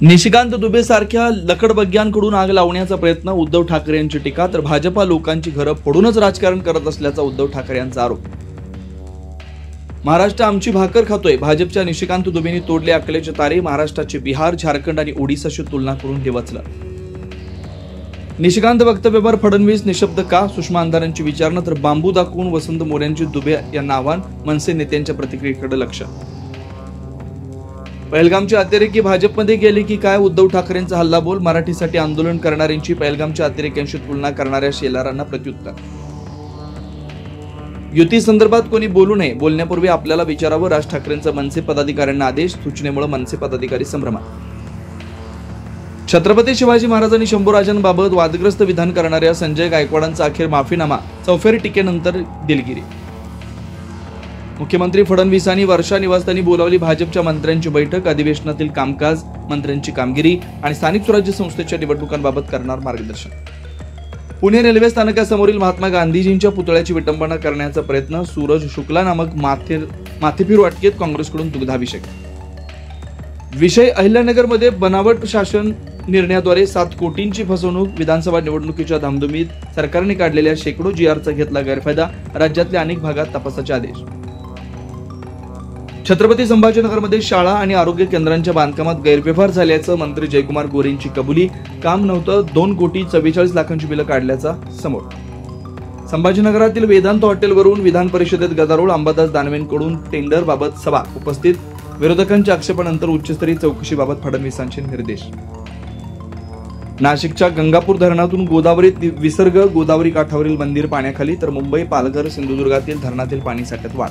निशिकांत दुबे सारख्या लकडबग्यांकडून आग लावण्याचा प्रयत्न, उद्धव ठाकरे यांची टीका. तर भाजपा लोकांची घरं फोडूनच राजकारण करत असल्याचा उद्धव ठाकरे यांचा आरोप. महाराष्ट्र आमची भाकर खातोय. भाजपच्या निशिकांत दुबेंनी तोडले अकलेचे तारे. महाराष्ट्राची बिहार, झारखंड आणि ओडिसाशी तुलना करून हे वाचलं. निशिकांत वक्तव्यावर फडणवीस निशब्द का? सुषमा अंधारांची विचारणा. तर बांबू दाखवून वसंत मोऱ्यांची दुबे यांना आव्हान. मनसे नेत्यांच्या प्रतिक्रियेकडे लक्ष. पहलगामचे अतिरेकी भाजपमध्ये गेले की काय? उद्धव ठाकरेंचा हल्लाबोल. मराठीसाठी आंदोलन करणाऱ्यांची पहलगामच्या अतिरेक्यांशी तुलना करणाऱ्या शेलारांना प्रत्युत्तर. युती संदर्भात कोणी बोलू नये. बोलण्यापूर्वी आपल्याला विचारावं. राज ठाकरेंचा मनसे पदाधिकाऱ्यांना आदेश. सूचनेमुळे मनसे पदाधिकारी संभ्रमात. छत्रपती शिवाजी महाराज आणि शंभूराजांबाबत वादग्रस्त विधान करणाऱ्या संजय गायकवाडांचा अखेर माफीनामा. चौफेर टीकेनंतर दिलगिरी. मुख्यमंत्री फडणवीसांनी वर्षा निवासस्थानी बोलावली भाजपच्या मंत्र्यांची बैठक. अधिवेशनातील कामकाज, मंत्र्यांची कामगिरी आणि स्थानिक स्वराज्य संस्थेच्या निवडणुकांबाबत करणार मार्गदर्शन. पुणे रेल्वे स्थानकासमोरील महात्मा गांधीजींच्या पुतळ्याची विटंबना करण्याचा प्रयत्न. सूरज शुक्ला नामक माथेफिरू अटकेत काँग्रेसकडून दुग्धाभिषेक. विषय अहिल्यानगरमध्ये बनावट शासन निर्णयाद्वारे 7 कोटींची फसवणूक. विधानसभा निवडणुकीच्या धामधुमीत सरकारने काढलेल्या शेकडो GRचा घेतला गैरफायदा. राज्यातल्या अनेक भागात तपासाचे आदेश. छत्रपती संभाजीनगरमध्ये शाळा आणि आरोग्य केंद्रांच्या बांधकामात गैरव्यवहार झाल्याचं मंत्री जयकुमार गोरेंची कबुली. काम नव्हतं, 2 कोटी 44 लाखांची बिलं काढल्याचा समोर. संभाजीनगरातील वेदांत हॉटेलवरून विधान परिषदेत गदारोळ. अंबादास दानवेंकडून टेंडरबाबत सभा. उपस्थित विरोधकांच्या आक्षेपानंतर उच्चस्तरीय चौकशीबाबत फडणवीसांचे निर्देश. नाशिकच्या गंगापूर धरणातून गोदावरीत विसर्ग. गोदावरी काठावरील मंदिर पाण्याखाली. तर मुंबई, पालघर, सिंधुदुर्गातील धरणातील पाणी साठ्यात वाढ.